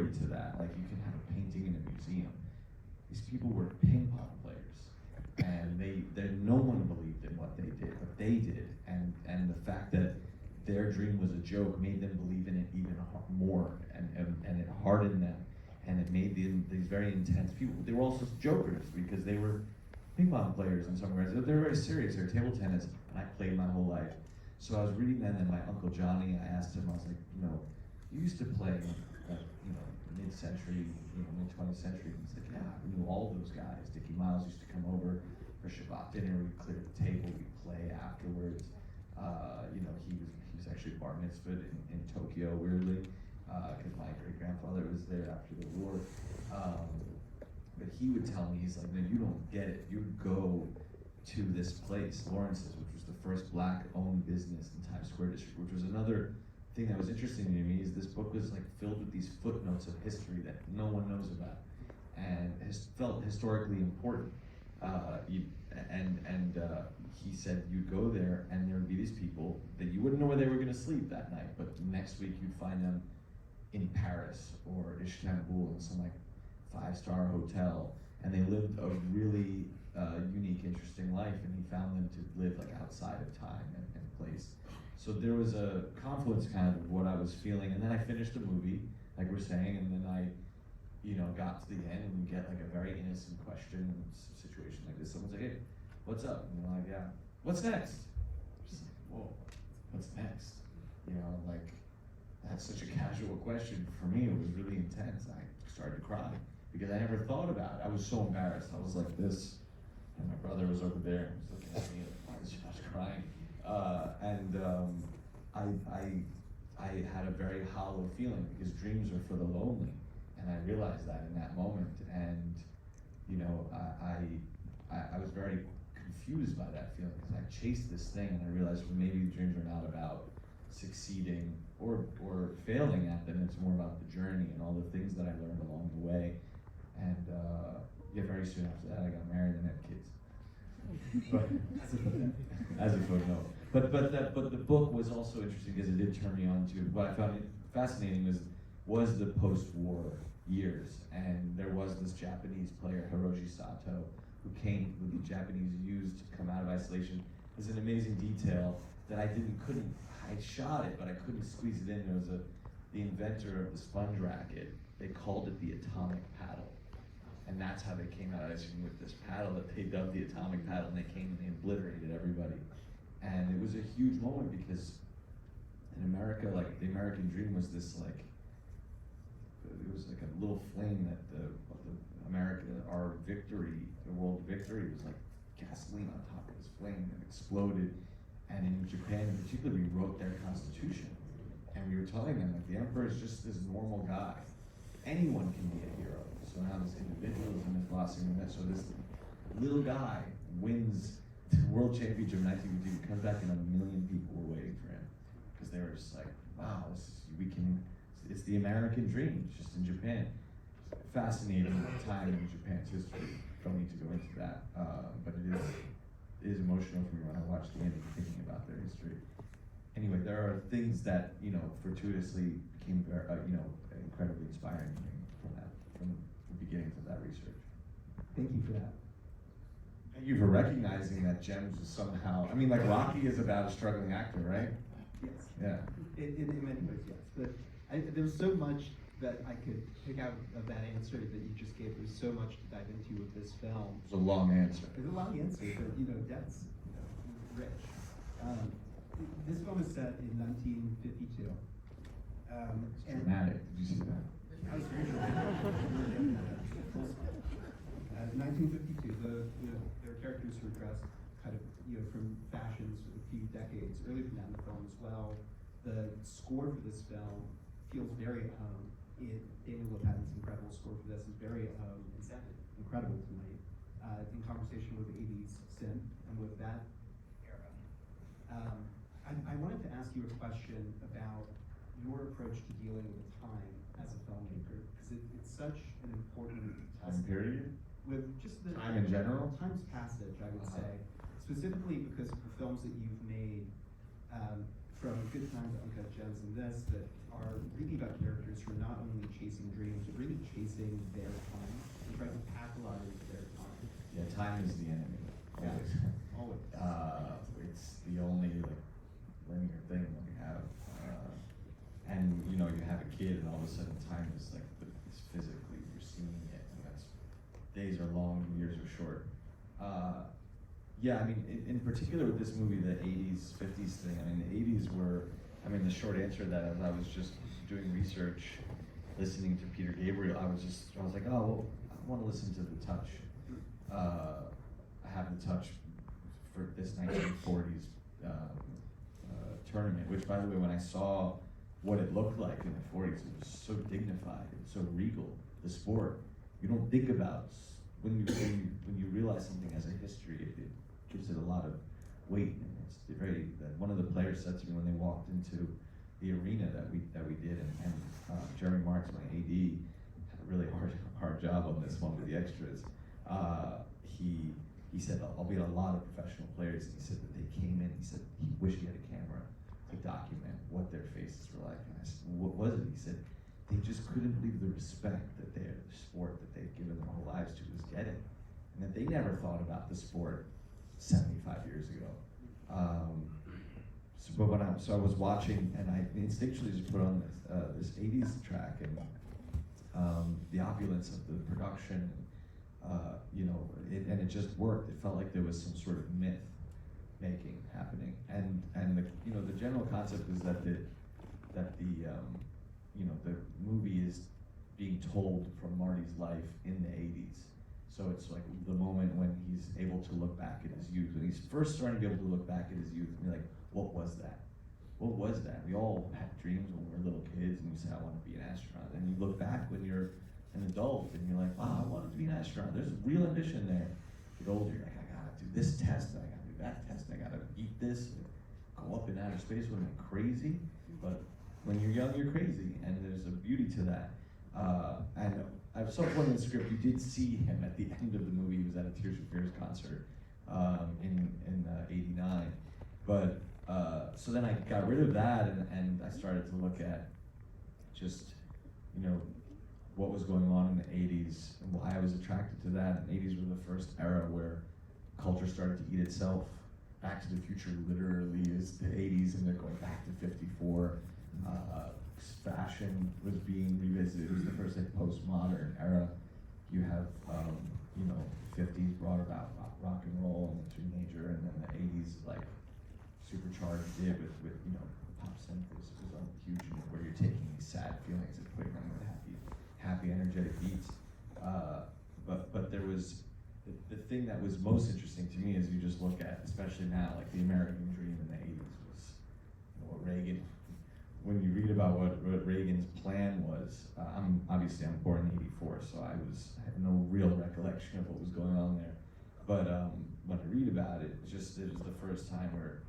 story to that. Like, you can have a painting in a museum. These people were ping pong players, and no one believed in what they did, but they did, and the fact that their dream was a joke made them believe in it even more, and it hardened them, and it made these very intense people. They were also jokers because they were ping pong players in some ways. They're very serious. They're table tennis, and I played my whole life. So I was reading that, and my Uncle Johnny, I asked him, I was like, you used to play, like, mid-century, mid-20th century. He's like, yeah, I knew all those guys. Dickie Miles used to come over for Shabbat dinner. We'd clear the table. We'd play afterwards. He was actually bar mitzvahed in Tokyo, weirdly, because my great-grandfather was there after the war. But he would tell me, he's like, no, you don't get it. You go to this place, Lawrence's, which was the first black-owned business in Times Square district, which was another thing that was interesting to me, is this book was like filled with these footnotes of history that no one knows about, and has felt historically important. He said you'd go there, and there would be these people that you wouldn't know where they were going to sleep that night, but next week you'd find them in Paris or Istanbul in some like 5-star hotel, and they lived a really unique, interesting life, and he found them to live like outside of time and place. So there was a confluence kind of what I was feeling, and then I finished the movie, like we're saying, and then I, got to the end, and we get like a very innocent question in a situation like this. Someone's like, hey, what's up? And we're like, yeah, what's next? Just like, whoa, what's next? Like, that's such a casual question. For me, it was really intense. I started to cry because I never thought about it. I was so embarrassed. I was like this, and my brother was over there, and was looking at me, like, why is Josh crying? I had a very hollow feeling because dreams are for the lonely, and I realized that in that moment. And I was very confused by that feeling because I chased this thing, and I realized, well, maybe dreams are not about succeeding or failing at them. It's more about the journey and all the things that I learned along the way. And very soon after that, I got married and had kids. But as a footnote. But the book was also interesting because it did turn me on to what I found fascinating was the post-war years, and there was this Japanese player, Hiroshi Sato, who came with the Japanese used to come out of isolation. There's an amazing detail that I shot it, but I couldn't squeeze it in. There was the inventor of the sponge racket. They called it the atomic paddle. And that's how they came out with this paddle that they dubbed the atomic paddle, and they came and they obliterated everybody. And it was a huge moment because in America, like, the American dream was this, like, it was like a little flame that our victory, the world victory, was like gasoline on top of this flame that exploded. And in Japan in particular, we wrote their constitution. And we were telling them, like, the emperor is just this normal guy. Anyone can be a hero. So now this individualism is blossoming. So this little guy wins the world championship in 1952, comes back, and 1 million people were waiting for him. Because they were just like, wow, it's the American dream, just in Japan. Fascinating time in Japan's history. Don't need to go into that. But it is emotional for me when I watch the ending, thinking about their history. Anyway, there are things that, fortuitously became incredibly inspiring to me from the beginnings of that research. Thank you for that. Thank you for recognizing that Gems is somehow, like Rocky is about a struggling actor, right? Yes. Yeah. In many ways, yes. But there was so much that I could pick out of that answer that you just gave. There's so much to dive into with this film. It's a long answer. It's a long answer, but that's rich. This film is set in 1952. It's dramatic. Did you see that? I was very dramatic. 1952. There are characters who are dressed kind of from fashions a few decades earlier than that in the film as well. The score for this film feels very Daniel Lopat's incredible score for this is very incredible to me. In conversation with 80s synth and with that era. I wanted to ask you a question about your approach to dealing with time as a filmmaker, because it's such an important Time period? With just the time in general? Time's passage, I would say. Specifically because of the films that you've made, from Good Time to Uncut Gems and this, that are really about characters who are not only chasing dreams, chasing their time and trying to pack a lot into their time. Yeah, time is the enemy. Always. Always. It's the only like linear thing that we have. And you know, you have a kid, and all of a sudden, time is like it's physically you're seeing it, and that's days are long, years are short. Yeah, I mean, in particular with this movie, the 80s, 50s thing. I mean, the 80s were. I mean, the short answer to that, as I was just doing research, listening to Peter Gabriel, I was like, oh, well, I want to listen to The Touch. I have The Touch for this 1940s tournament, which, by the way, when I saw what it looked like in the 40s, it was so dignified and so regal. The sport, you don't think about when you realize something has a history, it gives it a lot of weight. And it's very. One of the players said to me when they walked into the arena that we did, and Jerry Marks, my AD, had a really hard job on this one with the extras. He said, I'll be at a lot of professional players, and he said that they came in, he said he wished he had a camera to document what their faces were like. And I said, what was it? He said, they just couldn't believe the respect that the sport that they've given their whole lives to was getting. And that they never thought about the sport 75 years ago. So I was watching, and I instinctually just put on this 80s track, and the opulence of the production, you know, and it just worked. It felt like there was some sort of myth making happening, and the, you know, the general concept is that the you know, the movie is being told from Marty's life in the 80s. So it's like the moment when he's able to look back at his youth, when he's first starting to be able to look back at his youth and be like, what was that? What was that? We all had dreams when we were little kids, and you say, I want to be an astronaut. And you look back when you're an adult, and you're like, wow, I wanted to be an astronaut. There's real ambition there. Get older, you're like, I gotta do this test, and I gotta do that test, and I gotta eat this, and go up in outer space. What am I, crazy? But when you're young, you're crazy, and there's a beauty to that. And I saw one in the script. You did see him at the end of the movie. He was at a Tears for Fears concert in '89. But so then I got rid of that, and I started to look at just, you know, what was going on in the 80s and why I was attracted to that. And the 80s were the first era where culture started to eat itself. Back to the Future literally is the 80s, and they're going back to '54. Fashion was being revisited. It was the first like postmodern era. You have you know, 50s brought about rock and roll and the teenager, and then the 80s like supercharged it with you know, pop synth was huge, where you're taking these sad feelings and putting them with happy energetic beats. But there was the thing that was most interesting to me is you just look at, especially now, like the American dream in the 80s was, you know, what Reagan. When you read about what Reagan's plan was, I'm born in '84, so I had no real recollection of what was going on there. But when I read about it, it was the first time where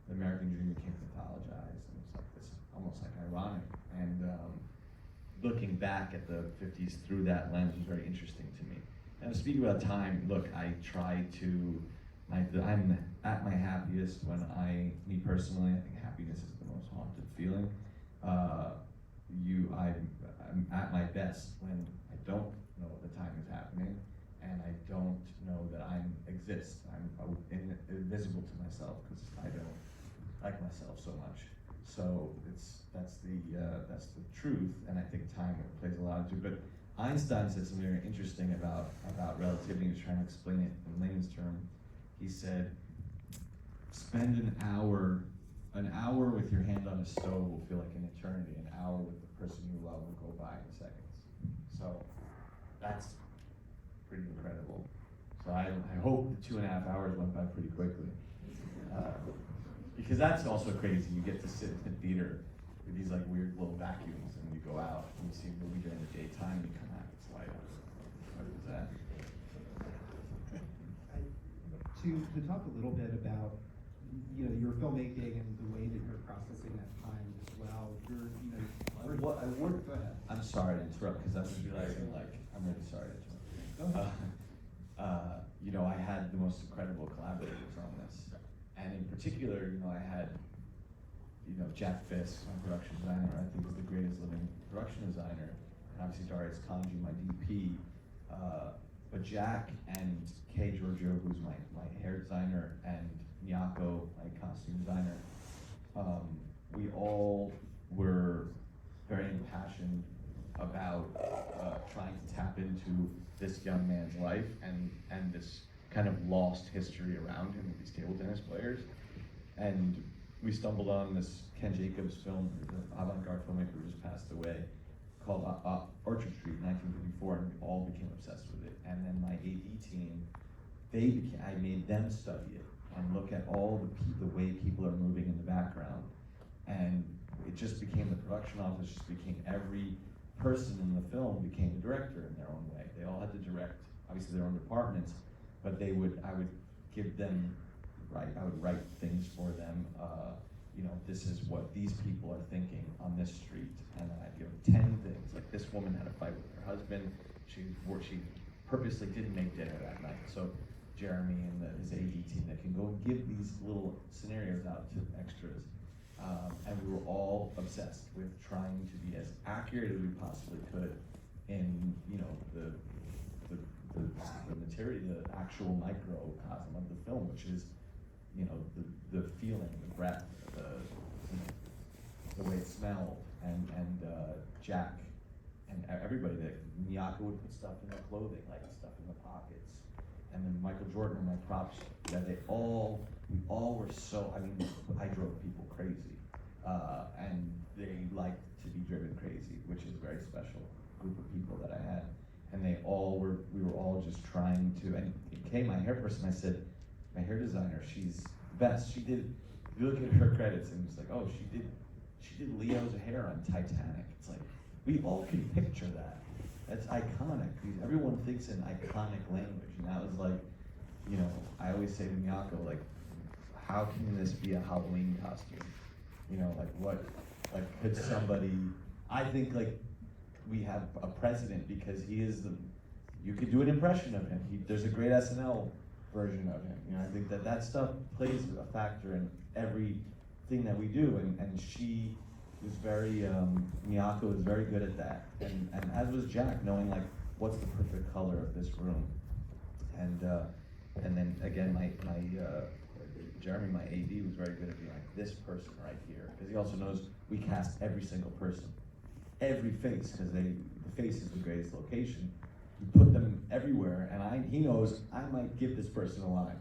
the American dream became mythologized, and it's like this, almost like ironic. And looking back at the 50s through that lens was very interesting to me. And speaking about time, look, I try to. I'm at my happiest when me personally, I think happiness is the most haunted feeling. I'm at my best when I don't know the time is happening, and I don't know that I exist. I'm invisible to myself because I don't like myself so much. So that's the truth, and I think time plays a lot into it. But Einstein said something very interesting about relativity. He was trying to explain it in layman's term. He said, spend an hour with your hand on a stove will feel like an eternity. An hour with the person you love will go by in seconds. So that's pretty incredible. So I hope the 2.5 hours went by pretty quickly. Because that's also crazy. You get to sit in the theater with these like weird little vacuums, and you go out and you see a movie during the daytime, and you come out, it's light up. What is that? To talk a little bit about, you know, your filmmaking and the way that you're processing that time as well. Go ahead. I'm sorry to interrupt, because I was realizing, like, I'm really sorry to interrupt. Go ahead. You know, I had the most incredible collaborators on this, and in particular, you know, I had, you know, Jack Fisk, my production designer, I think is the greatest living production designer. obviously Darius Kanji, my DP, but Jack and Kay Giorgio, who's my hair designer, and Miyako, my costume designer, we all were very impassioned about trying to tap into this young man's life and this kind of lost history around him with these table tennis players. And we stumbled on this Ken Jacobs film, the avant-garde filmmaker who just passed away, called Orchard Street in 1954, and we all became obsessed with it. And then my AD team, I made them study it and look at all the way people are moving in the background. And it just became, the production office just became, every person in the film became a director in their own way. They all had to direct, obviously their own departments, but I would give them, I would write things for them, this is what these people are thinking on this street. And then I'd give them 10 things, like this woman had a fight with her husband, she purposely didn't make dinner that night. So Jeremy and his AD team, they can go and give these little scenarios out to extras. And we were all obsessed with trying to be as accurate as we possibly could in, the material, the actual microcosm of the film, which is, the feeling, the breath, the way it smelled, and Jack and everybody, that Miyako would put stuff in their clothing, like stuff in the pockets, and then Michael Jordan and my props, that we all were so, I drove people crazy, and they liked to be driven crazy, which is a very special group of people that I had. And we were all just trying to, and Kay, my hair person, I said, my hair designer, she's the best. She did, you look at her credits and it's like, oh, she did Leo's hair on Titanic. It's like, we all can picture that. That's iconic. Everyone thinks in iconic language. And that was like, I always say to Miyako, like, how can this be a Halloween costume? Could somebody, I think we have a president because he is you could do an impression of him. There's a great SNL version of him. I think that stuff plays a factor in everything that we do, and she was very, Miyako was very good at that, and as was Jack, knowing what's the perfect color of this room. And then again, my Jeremy, my AD, was very good at being like, this person right here, because he also knows we cast every single person, every face, because the face is the greatest location. You put them everywhere, and he knows I might give this person a line.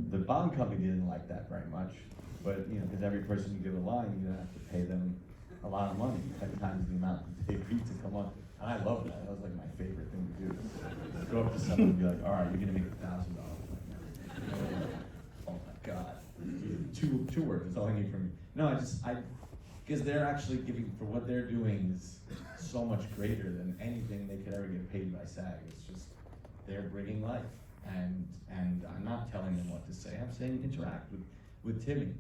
The Bond company didn't like that very much, but because every person you give a line, you have to pay them a lot of money, 10 times the amount that they agreed to come on. And I love that. That was my favorite thing to do. Go up to someone and be like, all right, you're gonna make $1,000 right now. Oh my God. Two words, that's all I need from you. No, because they're actually giving, for what they're doing is so much greater than anything they could ever get paid by SAG. It's just, they're bringing life. And I'm not telling them what to say, I'm saying interact with Timmy.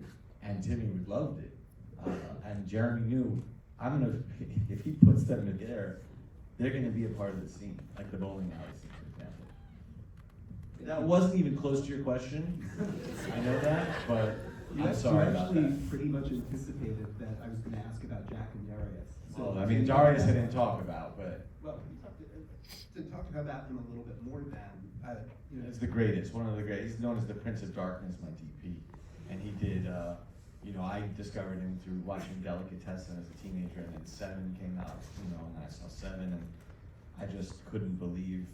And Timmy loved it. And Jeremy knew, if he puts them together, they're gonna be a part of the scene, like the bowling alley scene, for example. That wasn't even close to your question. I know that, but I'm sorry about that. You actually pretty much anticipated that I was going to ask about Jack and Darius. So, Darius I didn't talk about, but. Well, to talk about him a little bit more than, He's the greatest, one of the greatest. He's known as the Prince of Darkness, my DP. And he did, I discovered him through watching Delicatessen as a teenager, and then Seven came out, and I saw Seven, and I just couldn't believe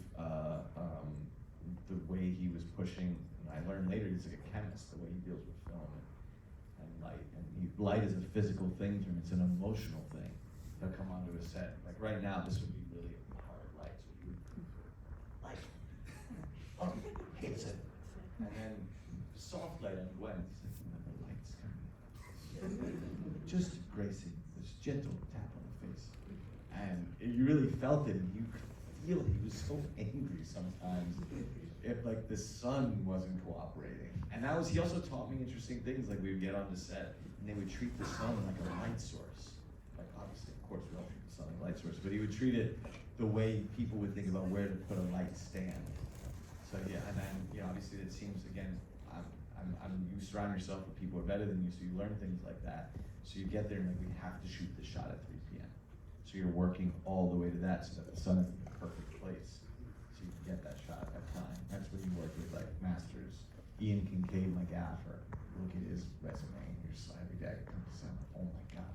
the way he was pushing. I learned later he's like a chemist, the way he deals with film and light. And light is a physical thing to him, it's an emotional thing. He'll come onto a set, like right now, this would be really hard light, so you would, light, oh, hits it. And then soft light on Gwen, the light's coming. Just Gracie, this gentle tap on the face. And you really felt it, and you could feel he was so angry sometimes if the sun wasn't cooperating. And he also taught me interesting things, we would get on the set and they would treat the sun like a light source. Obviously, of course, we all treat the sun like a light source, but he would treat it the way people would think about where to put a light stand. So yeah, and then obviously it seems, again, you surround yourself with people who are better than you, so you learn things like that. So you get there and we have to shoot this shot at 3 p.m. So you're working all the way to that so that the sun is in the perfect place. So you can get that shot at that time. That's when you work with like masters. Ian Kincaid, my gaffer, look at his resume. You're just like, every day I come to him, oh my God.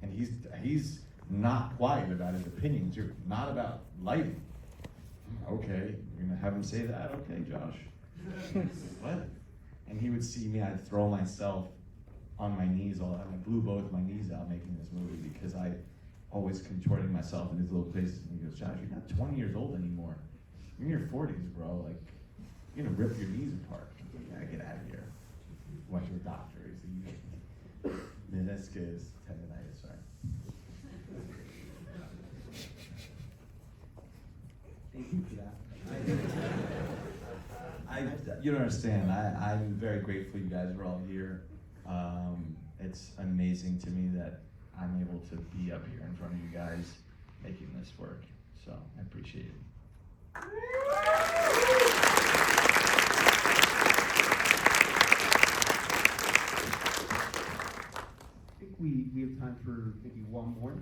And he's not quiet about his opinions. You're not about lighting. Okay, you're gonna have him say that? Okay, Josh. What? And he would see me, I'd throw myself on my knees all I blew both my knees out making this movie because I always contorting myself in these little places. And he goes, Josh, you're not 20 years old anymore. You're in your 40s, bro. Like, you're gonna rip your knees apart. Yeah, get out of here. Went to a doctor. He's like, meniscus, tendonitis, sorry. Thank you for that. You don't understand. I'm very grateful you guys are all here. It's amazing to me that I'm able to be up here in front of you guys making this work. So I appreciate it. I think we have time for maybe one more.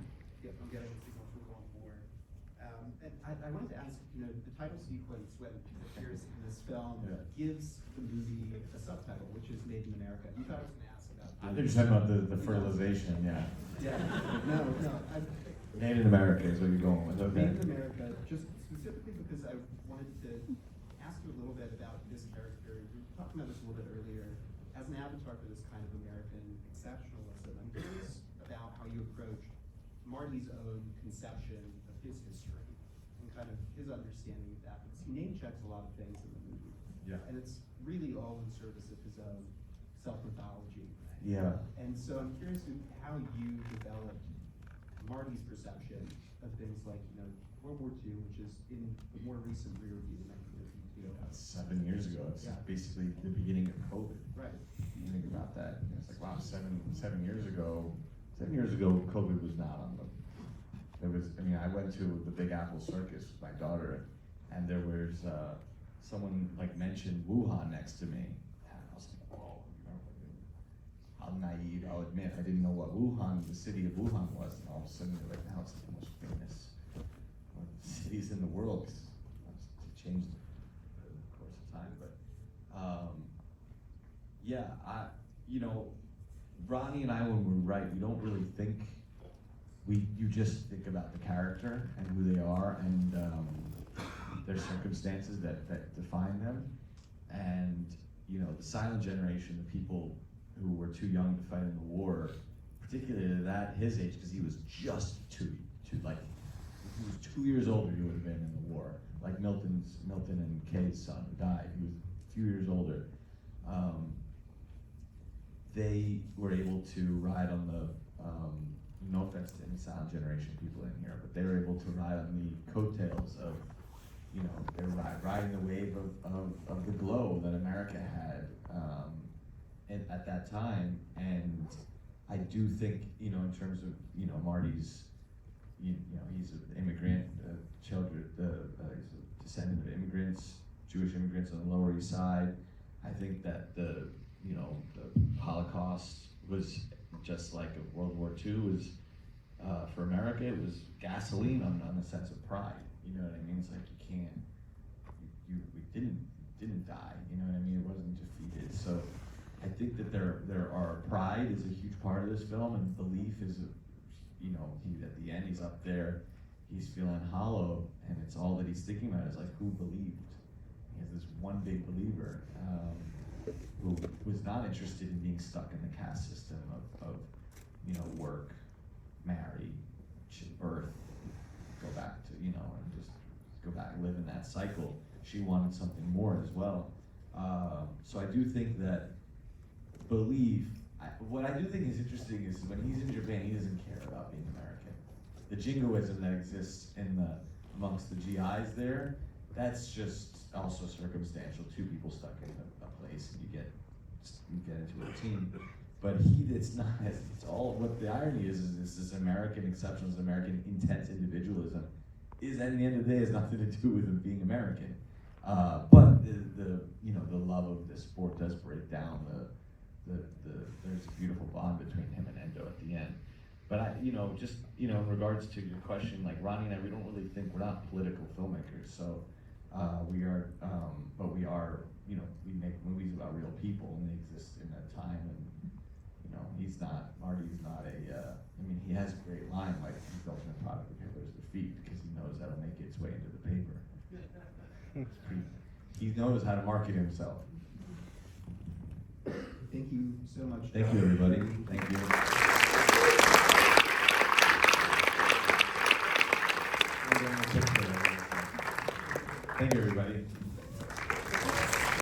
Yep, I'm getting a signal for one more. And I wanted to ask, the title sequence when it appears in this film gives the movie a subtitle, which is Made in America. You thought I was going to ask about I think you're talking about the fertilization, yeah. Yeah, no. Made in America is what you're going with, okay. Made in America, just specifically because I wanted to ask you a little bit about this character. We were talking about this a little bit earlier. As an avatar for this kind of American exceptionalism, I'm curious about how you approached Marty's own conception of his history and kind of his understanding of that, because he name checks a lot of things in the movie. Yeah. And it's really all in service of his own self-mythology. Yeah. And so I'm curious how you developed Marty's perception of things like, World War II, which is in the more recent rear view, 1952. That's 7 years ago. It's Yeah. basically the beginning of COVID. Right. You think about that. It's like, wow, seven years ago. 7 years ago, COVID was not on the. I went to the Big Apple Circus with my daughter, and there was someone mentioned Wuhan next to me, and I was like, oh, I'm naive. I'll admit I didn't know what Wuhan, the city of Wuhan, was, and all of a sudden they're like, now it's the most famous one of the cities in the world. It's changed in the course of time, but Ronnie and I, when we write, we don't really think. You just think about the character and who they are and their circumstances that define them. And the silent generation, the people who were too young to fight in the war, particularly at his age, because he was just too like, if he was 2 years older, he would have been in the war. Like Milton and Kay's son who died, he was a few years older. They were able to ride on the, no offense to any silent generation people in here, but they were able to ride on the coattails of, they were riding the wave of the glow that America had at that time. And I do think, in terms of, Marty's, he's an immigrant, he's a descendant of immigrants, Jewish immigrants on the Lower East Side. I think that the Holocaust was just like World War II was for America. It was gasoline on the sense of pride. You know what I mean? It's like we didn't die. You know what I mean? It wasn't defeated. So I think that there are pride is a huge part of this film, and belief is, he at the end he's up there, he's feeling hollow, and it's all that he's thinking about is like who believed. He has this one big believer. Who was not interested in being stuck in the caste system of work, marry, birth, go back to, and just go back and live in that cycle. She wanted something more as well. So I do think that what I do think is interesting is when he's in Japan, he doesn't care about being American. The jingoism that exists amongst the GIs there, that's just also circumstantial. Two people stuck in a place, and you get into a team. But it's not. It's all. What the irony is this American exceptionalism, American intense individualism, is at the end of the day has nothing to do with him being American. But the love of the sport does break down there's a beautiful bond between him and Endo at the end. But in regards to your question, like Ronnie and I, we don't really think, we're not political filmmakers, so, we are, but we are, we make movies about real people, and they exist in that time, and, Marty's not he has a great line, like, he's the ultimate product of Hitler's defeat, because he knows how to make its way into the paper. He knows how to market himself. Thank you so much. Thank Josh. you, everybody. Thank you. Thank you, everybody.